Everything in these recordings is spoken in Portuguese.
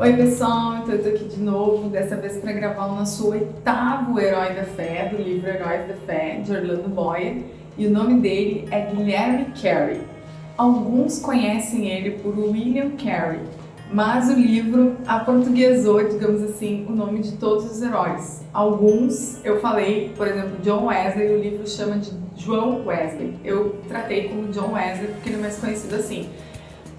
Oi pessoal, então eu tô aqui de novo, dessa vez para gravar o nosso 8º Herói da Fé, do livro Heróis da Fé, de Orlando Boyer, e o nome dele é Guilherme Carey. Alguns conhecem ele por William Carey, mas o livro aportuguesou, digamos assim, o nome de todos os heróis. Alguns, eu falei, por exemplo, John Wesley, o livro chama de João Wesley. Eu tratei como John Wesley porque ele é mais conhecido assim.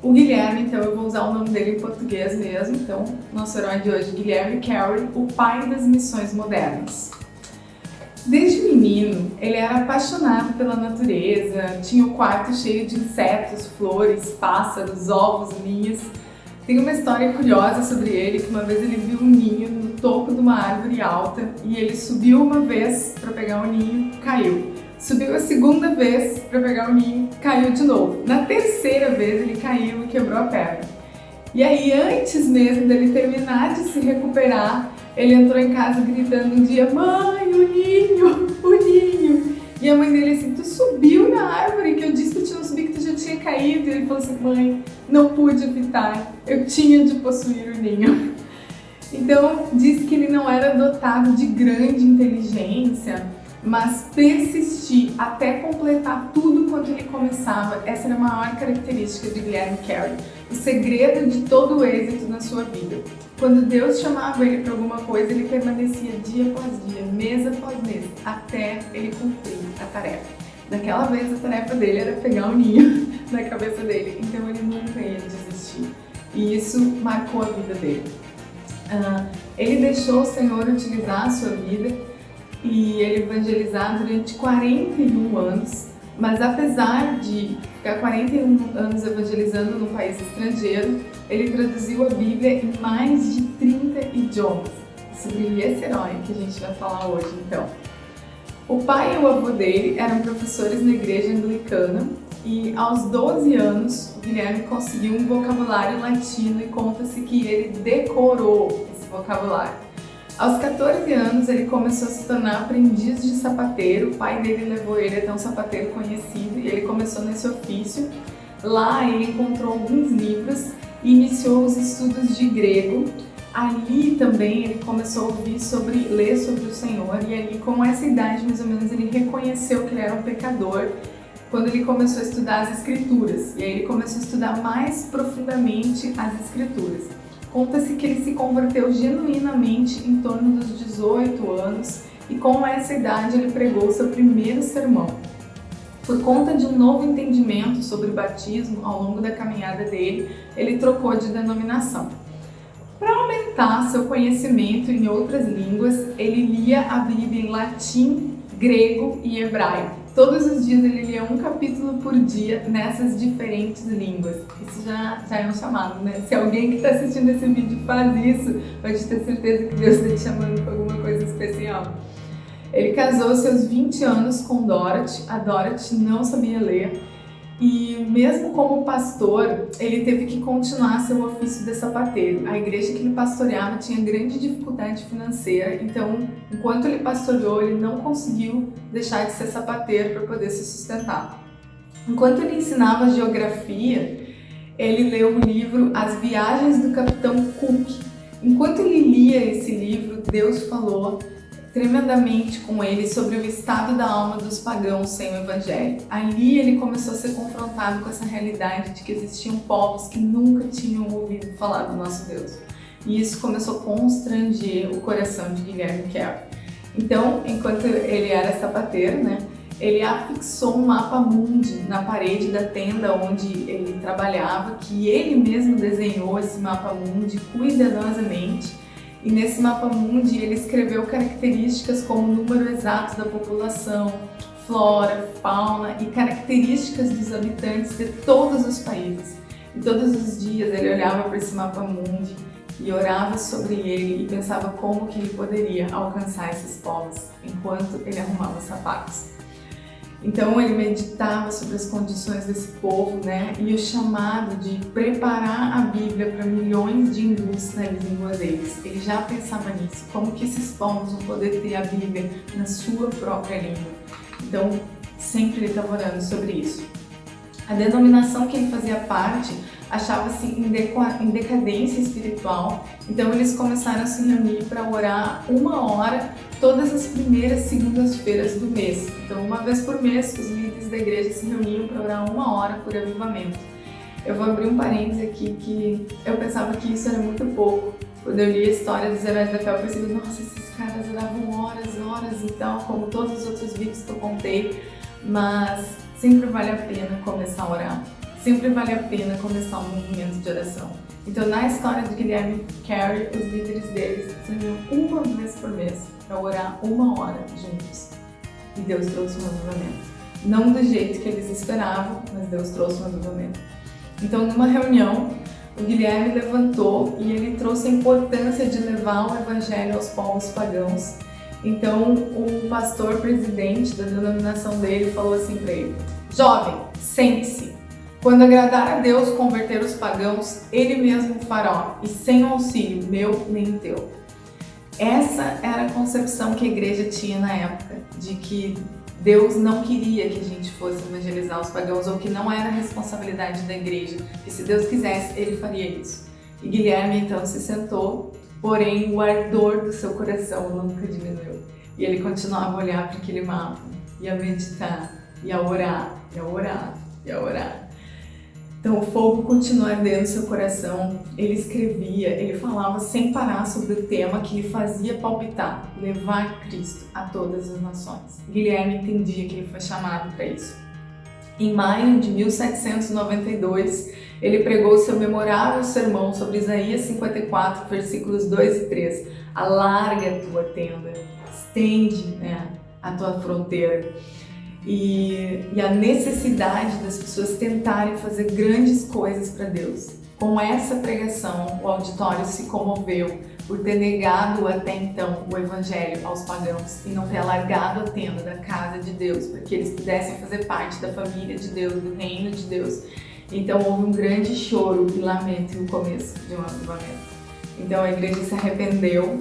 O Guilherme, então, eu vou usar o nome dele em português mesmo. Então, nosso herói de hoje, Guilherme Carey, o pai das missões modernas. Desde menino, ele era apaixonado pela natureza, tinha o quarto cheio de insetos, flores, pássaros, ovos, linhas. Tem uma história curiosa sobre ele, que uma vez ele viu um ninho no topo de uma árvore alta e ele subiu uma vez para pegar o ninho, caiu. Subiu a segunda vez para pegar o ninho, caiu de novo. Na terceira vez ele caiu e quebrou a perna. E aí, antes mesmo dele terminar de se recuperar, ele entrou em casa gritando um dia: "Mãe, o ninho, o ninho!" E a mãe dele assim: "Tu subiu na árvore que eu disse que tu não subia, que tu já tinha caído." E ele falou assim: "Mãe, não pude evitar, eu tinha de possuir o ninho." Então, diz que ele não era dotado de grande inteligência, mas persistir até completar tudo quanto ele começava, essa era a maior característica de Guilherme Carey, o segredo de todo o êxito na sua vida. Quando Deus chamava ele para alguma coisa, ele permanecia dia após dia, mês após mês, até ele cumprir a tarefa. Daquela vez a tarefa dele era pegar um ninho na cabeça dele, então ele nunca ia desistir. E isso marcou a vida dele. Ele deixou o Senhor utilizar a sua vida e ele evangelizar durante 41 anos, mas apesar de ficar 41 anos evangelizando num país estrangeiro, ele traduziu a Bíblia em mais de 30 idiomas. Sobre esse herói que a gente vai falar hoje, então. O pai e o avô dele eram professores na igreja anglicana e aos 12 anos o Guilherme conseguiu um vocabulário latino e conta-se que ele decorou esse vocabulário. Aos 14 anos, ele começou a se tornar aprendiz de sapateiro. O pai dele levou ele até um sapateiro conhecido e ele começou nesse ofício. Lá ele encontrou alguns livros e iniciou os estudos de grego. Ali também ele começou a ler sobre o Senhor e ali, com essa idade mais ou menos, ele reconheceu que ele era um pecador quando ele começou a estudar as Escrituras. E aí ele começou a estudar mais profundamente as Escrituras. Conta-se que ele se converteu genuinamente em torno dos 18 anos e com essa idade ele pregou seu primeiro sermão. Por conta de um novo entendimento sobre o batismo ao longo da caminhada dele, ele trocou de denominação. Para aumentar seu conhecimento em outras línguas, ele lia a Bíblia em latim, grego e hebraico. Todos os dias ele lia um capítulo por dia nessas diferentes línguas. Isso já é um chamado, né? Se alguém que está assistindo esse vídeo faz isso, pode ter certeza que Deus está te chamando para alguma coisa especial. Ele casou aos seus 20 anos com Dorothy. A Dorothy não sabia ler. E mesmo como pastor, ele teve que continuar seu ofício de sapateiro. A igreja que ele pastoreava tinha grande dificuldade financeira, então, enquanto ele pastoreou, ele não conseguiu deixar de ser sapateiro para poder se sustentar. Enquanto ele ensinava geografia, ele leu o livro As Viagens do Capitão Cook. Enquanto ele lia esse livro, Deus falou tremendamente com ele sobre o estado da alma dos pagãos sem o evangelho. Ali ele começou a ser confrontado com essa realidade de que existiam povos que nunca tinham ouvido falar do nosso Deus. E isso começou a constranger o coração de Guilherme Carey. Então, enquanto ele era sapateiro, ele afixou um mapa mundi na parede da tenda onde ele trabalhava, que ele mesmo desenhou esse mapa mundi cuidadosamente. E nesse mapa mundi ele escreveu características como o número exato da população, flora, fauna e características dos habitantes de todos os países. E todos os dias ele olhava para esse mapa mundi e orava sobre ele e pensava como que ele poderia alcançar esses povos enquanto ele arrumava os sapatos. Então ele meditava sobre as condições desse povo, e o chamado de preparar a Bíblia para milhões de hindus na língua deles. Ele já pensava nisso, como que esses povos vão poder ter a Bíblia na sua própria língua. Então sempre ele estava orando sobre isso. A denominação que ele fazia parte achava-se em decadência espiritual. Então eles começaram a se reunir para orar 1 hora todas as primeiras segundas-feiras do mês. Então, uma vez por mês, os líderes da igreja se reuniam para orar 1 hora por avivamento. Eu vou abrir um parênteses aqui que eu pensava que isso era muito pouco. Quando eu li a história dos heróis da fé, eu percebi, nossa, esses caras oravam horas, então, como todos os outros vídeos que eu contei, mas sempre vale a pena começar a orar. Sempre vale a pena começar um movimento de oração. Então, na história de Guilherme Carey, os líderes deles se reuniam 1 vez por mês para orar 1 hora juntos. E Deus trouxe um avivamento. Não do jeito que eles esperavam, mas Deus trouxe um avivamento. Então, numa reunião, o Guilherme levantou e ele trouxe a importância de levar o evangelho aos povos pagãos. Então, o pastor presidente da denominação dele falou assim para ele: jovem, sente-se. Quando agradar a Deus converter os pagãos, Ele mesmo fará, e sem auxílio meu nem teu. Essa era a concepção que a igreja tinha na época, de que Deus não queria que a gente fosse evangelizar os pagãos, ou que não era responsabilidade da igreja, que se Deus quisesse, Ele faria isso. E Guilherme então se sentou, porém o ardor do seu coração nunca diminuiu. E ele continuava a olhar para aquele mapa, e a meditar, e a orar, e a orar, e a orar. Então o fogo continua ardendo no seu coração, ele escrevia, ele falava sem parar sobre o tema que lhe fazia palpitar, levar Cristo a todas as nações. Guilherme entendia que ele foi chamado para isso. Em maio de 1792, ele pregou seu memorável sermão sobre Isaías 54, versículos 2 e 3. Alarga a tua tenda, estende, a tua fronteira. E a necessidade das pessoas tentarem fazer grandes coisas para Deus. Com essa pregação, o auditório se comoveu por ter negado até então o evangelho aos pagãos e não ter alargado a tenda da casa de Deus para que eles pudessem fazer parte da família de Deus, do reino de Deus. Então houve um grande choro e lamento no começo de um avivamento. Então a igreja se arrependeu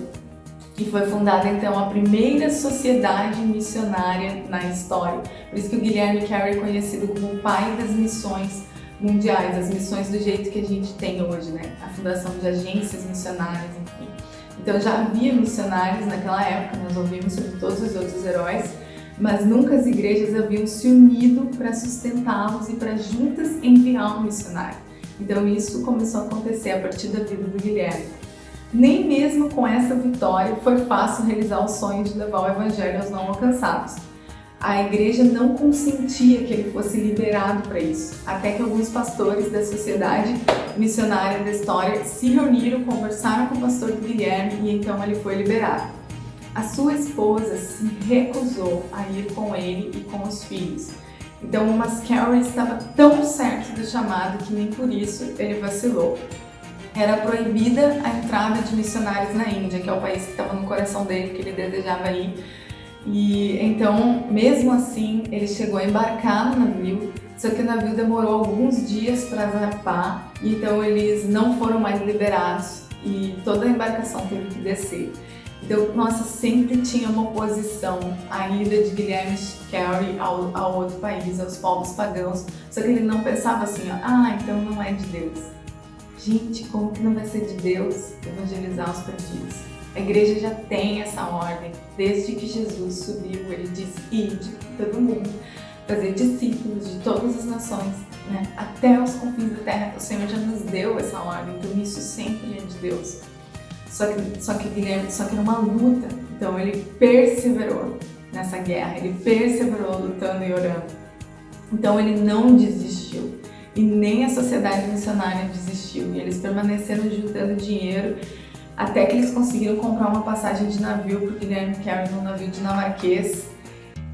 e foi fundada então a primeira sociedade missionária na história. Por isso que o Guilherme Carey é conhecido como o pai das missões mundiais, as missões do jeito que a gente tem hoje, a fundação de agências missionárias, enfim. Então já havia missionários naquela época, nós ouvimos sobre todos os outros heróis, mas nunca as igrejas haviam se unido para sustentá-los e para juntas enviar um missionário. Então isso começou a acontecer a partir da vida do Guilherme. Nem mesmo com essa vitória foi fácil realizar o sonho de levar o evangelho aos não alcançados. A igreja não consentia que ele fosse liberado para isso, até que alguns pastores da sociedade missionária da história se reuniram, conversaram com o pastor Guilherme e então ele foi liberado. A sua esposa se recusou a ir com ele e com os filhos. Então, mas Carey estava tão certo do chamado que nem por isso ele vacilou. Era proibida a entrada de missionários na Índia, que é o país que estava no coração dele, que ele desejava ir. E então, mesmo assim, ele chegou a embarcar no navio, só que o navio demorou alguns dias para zarpar, e então eles não foram mais liberados e toda a embarcação teve que descer. Então, nossa, sempre tinha uma oposição à ida de Guilherme Carey ao outro país, aos povos pagãos, só que ele não pensava assim, então não é de Deus. Gente, como que não vai ser de Deus evangelizar os perdidos? A igreja já tem essa ordem. Desde que Jesus subiu, ele disse, ide todo mundo, fazer discípulos de todas as nações, até os confins da terra. O Senhor já nos deu essa ordem, então isso sempre é de Deus. Só que Guilherme, era uma luta, então ele perseverou nessa guerra, ele perseverou lutando e orando. Então ele não desistiu. E nem a sociedade missionária desistiu. E eles permaneceram juntando dinheiro até que eles conseguiram comprar uma passagem de navio para o Guilherme Carey num navio dinamarquês.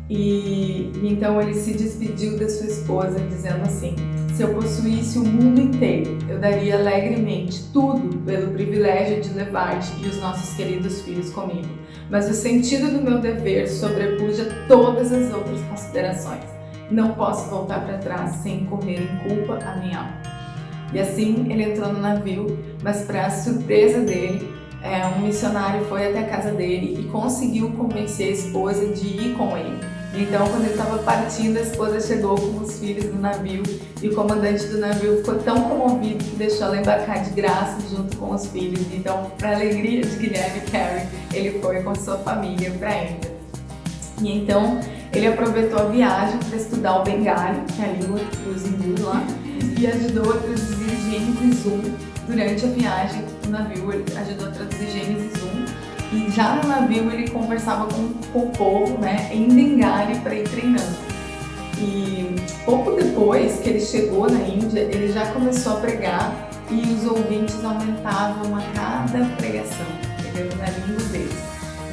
E então ele se despediu da sua esposa dizendo assim: se eu possuísse o mundo inteiro, eu daria alegremente tudo pelo privilégio de levar-te e os nossos queridos filhos comigo. Mas o sentido do meu dever sobrepuja todas as outras considerações. Não posso voltar para trás sem correr em culpa a minha alma. E assim ele entrou no navio, mas para surpresa dele, um missionário foi até a casa dele e conseguiu convencer a esposa de ir com ele. Então, quando ele estava partindo, a esposa chegou com os filhos no navio e o comandante do navio ficou tão comovido que deixou ela embarcar de graça junto com os filhos. Então, para a alegria de Guilherme Carey, ele foi com sua família para a Índia. E então, ele aproveitou a viagem para estudar o Bengali, que é a língua dos hindus lá, e ajudou a traduzir Gênesis 1 durante a viagem no navio. Ele ajudou a traduzir Gênesis 1. E já no navio ele conversava com o povo, né, em Bengali para ir treinando. E pouco depois que ele chegou na Índia, ele já começou a pregar e os ouvintes aumentavam a cada pregação, pregando na língua deles.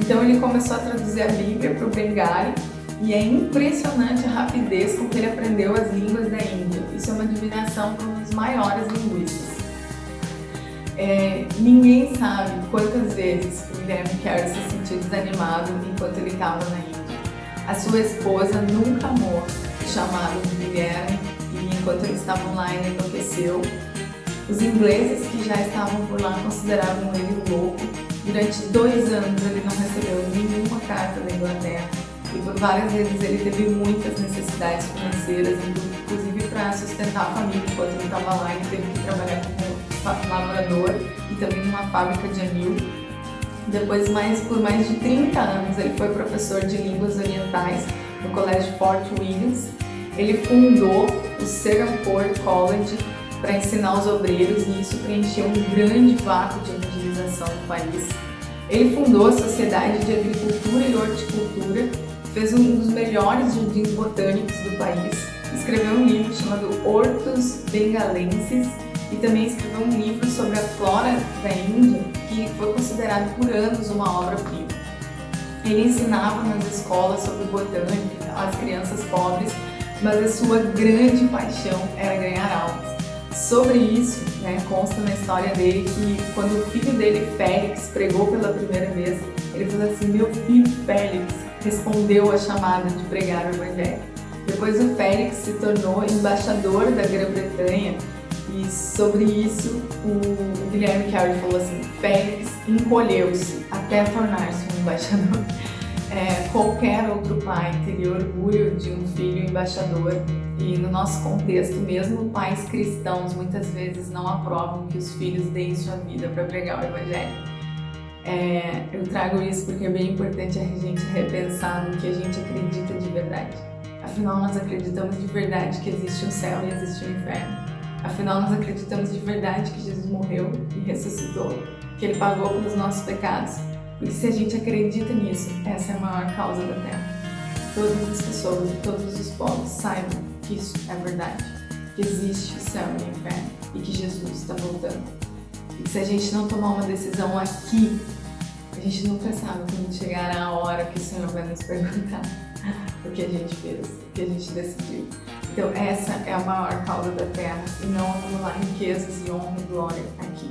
Então ele começou a traduzir a Bíblia para o Bengali e é impressionante a rapidez com que ele aprendeu as línguas da Índia. Isso é uma admiração para um dos maiores linguistas. Ninguém sabe quantas vezes o Guilherme Carey se sentiu desanimado enquanto ele estava na Índia. A sua esposa nunca amou o chamado de Guilherme e enquanto eles estavam lá ele enlouqueceu. Os ingleses que já estavam por lá consideravam ele louco. Durante 2 anos ele não recebeu nenhuma carta da Inglaterra e por várias vezes ele teve muitas necessidades financeiras, inclusive para sustentar a família enquanto ele estava lá. Ele teve que trabalhar como lavrador e também numa fábrica de anil. Depois, por mais de 30 anos, ele foi professor de línguas orientais no Colégio Fort Williams. Ele fundou o Serampore College para ensinar os obreiros e isso preencheu um grande vácuo de evangelização no país. Ele fundou a Sociedade de Agricultura e Horticultura, fez um dos melhores jardins botânicos do país, escreveu um livro chamado Hortus Bengalensis e também escreveu um livro sobre a flora da Índia, que foi considerado por anos uma obra-prima. Ele ensinava nas escolas sobre botânica às crianças pobres, mas a sua grande paixão era ganhar almas. Sobre isso, consta na história dele que quando o filho dele, Félix, pregou pela primeira vez, ele falou assim: meu filho Félix respondeu a chamada de pregar o Evangelho. Depois o Félix se tornou embaixador da Grã-Bretanha. E sobre isso, o Guilherme Carey falou assim: Félix encolheu-se até tornar-se um embaixador. Qualquer outro pai teria orgulho de um filho embaixador e no nosso contexto, mesmo pais cristãos muitas vezes não aprovam que os filhos deem sua vida para pregar o Evangelho. Eu trago isso porque é bem importante a gente repensar no que a gente acredita de verdade. Afinal, nós acreditamos de verdade que existe um céu e existe um inferno. Afinal, nós acreditamos de verdade que Jesus morreu e ressuscitou, que Ele pagou pelos nossos pecados. Porque se a gente acredita nisso, essa é a maior causa da Terra. Todas as pessoas e todos os povos saibam que isso é verdade, que existe o céu e o inferno e que Jesus está voltando. E que se a gente não tomar uma decisão aqui, a gente nunca sabe quando chegará a hora que o Senhor vai nos perguntar o que a gente fez, o que a gente decidiu. Então essa é a maior causa da Terra e não acumular riquezas e honra e glória aqui.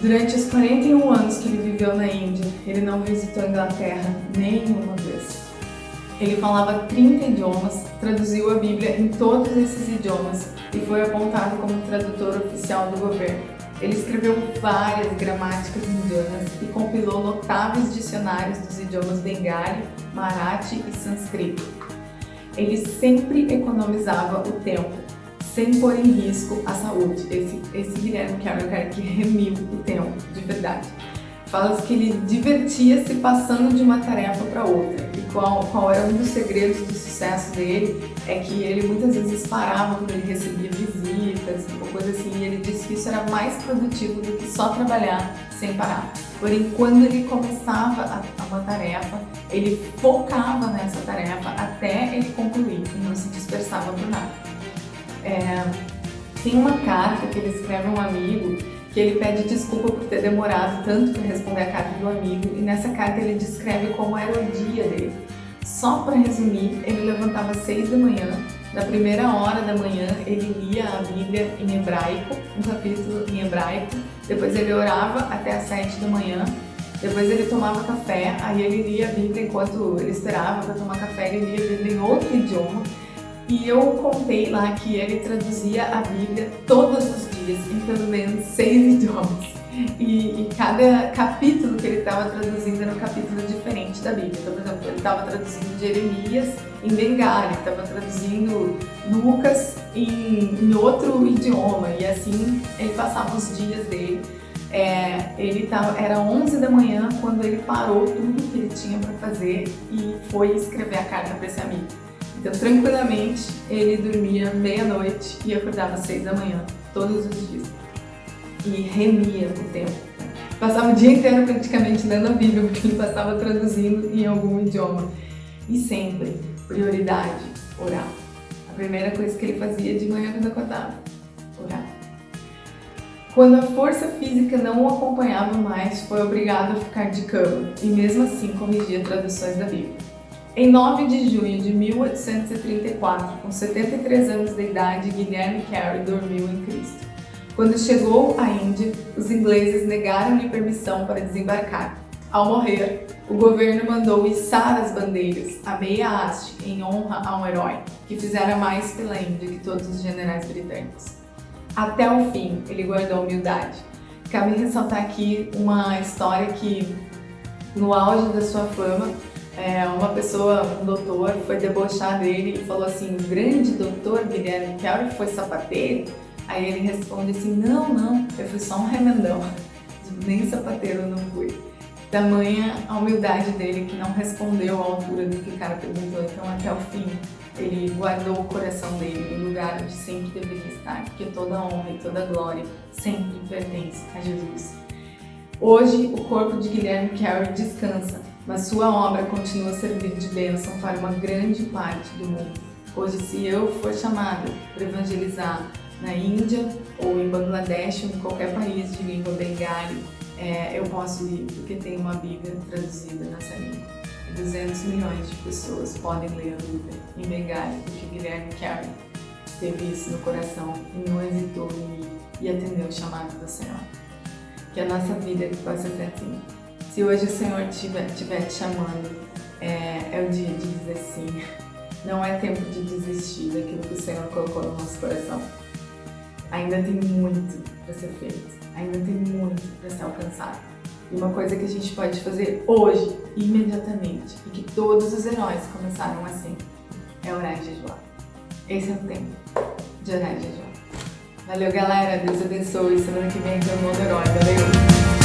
Durante os 41 anos que ele viveu na Índia, ele não visitou a Inglaterra nenhuma vez. Ele falava 30 idiomas, traduziu a Bíblia em todos esses idiomas e foi apontado como tradutor oficial do governo. Ele escreveu várias gramáticas indianas e compilou notáveis dicionários dos idiomas Bengali, Marathi e Sânscrito. Ele sempre economizava o tempo, sem pôr em risco a saúde. Esse Guilherme Carey é o cara que remiu o tempo, de verdade. Fala-se que ele divertia-se passando de uma tarefa para outra. E qual era um dos segredos do sucesso dele é que ele muitas vezes parava quando ele recebia visitas ou coisa assim, e ele disse que isso era mais produtivo do que só trabalhar sem parar. Porém, quando ele começava uma tarefa, ele focava nessa tarefa até ele concluir e não se dispersava por nada. Tem uma carta que ele escreve a um amigo que ele pede desculpa por ter demorado tanto para responder a carta do amigo e nessa carta ele descreve como era o dia dele. Só para resumir, ele levantava às 6 da manhã, na primeira hora da manhã ele lia a Bíblia em hebraico, um capítulo em hebraico, depois ele orava até às 7 da manhã, depois ele tomava café, aí ele lia a Bíblia enquanto ele esperava para tomar café, ele lia a Bíblia em outro idioma. E eu contei lá que ele traduzia a Bíblia todos os dias, em pelo menos 6 idiomas. E cada capítulo que ele estava traduzindo era um capítulo diferente da Bíblia. Então, por exemplo, ele estava traduzindo Jeremias em Bengali, estava traduzindo Lucas em outro idioma, e assim ele passava os dias dele. Era 11 da manhã quando ele parou tudo que ele tinha para fazer e foi escrever a carta para esse amigo. Então, tranquilamente, ele dormia meia-noite e acordava às 6 da manhã, todos os dias. E remia o tempo. Passava o dia inteiro praticamente lendo a Bíblia, porque ele passava traduzindo em algum idioma. E sempre, prioridade, orar. A primeira coisa que ele fazia de manhã quando acordava, orar. Quando a força física não o acompanhava mais, foi obrigado a ficar de cama e mesmo assim corrigia traduções da Bíblia. Em 9 de junho de 1834, com 73 anos de idade, Guilherme Carey dormiu em Cristo. Quando chegou à Índia, os ingleses negaram-lhe permissão para desembarcar. Ao morrer, o governo mandou içar as bandeiras a meia haste em honra a um herói que fizera mais pela Índia que todos os generais britânicos. Até o fim, ele guardou a humildade. Cabe ressaltar aqui uma história que, no auge da sua fama, uma pessoa, um doutor, foi debochar dele e falou assim: o grande doutor Guilherme Carey foi sapateiro? Aí ele responde assim: não, eu fui só um remendão, nem sapateiro eu não fui. Tamanha a humildade dele que não respondeu à altura do que o cara perguntou. Então, até o fim, ele guardou o coração dele no lugar onde sempre deveria estar, porque toda honra e toda glória sempre pertence a Jesus. Hoje, o corpo de Guilherme Carey descansa, mas sua obra continua a servir de bênção para uma grande parte do mundo. Hoje, se eu for chamada para evangelizar na Índia, ou em Bangladesh, ou em qualquer país de língua bengali, eu posso ir, porque tem uma Bíblia traduzida nessa língua. 200 milhões de pessoas podem ler a Bíblia em bengali, porque Guilherme Carey teve isso no coração e não hesitou em ir e atendeu o chamado do Senhor. Que a nossa vida possa ser assim. Se hoje o Senhor estiver te chamando, é o dia de dizer sim. Não é tempo de desistir daquilo que o Senhor colocou no nosso coração. Ainda tem muito para ser feito, ainda tem muito para ser alcançado. E uma coisa que a gente pode fazer hoje, imediatamente, e que todos os heróis começaram assim, é orar e jejuar. Esse é o tempo de orar e jejuar. Valeu, galera. Deus abençoe. Semana que vem tem um novo herói. Valeu!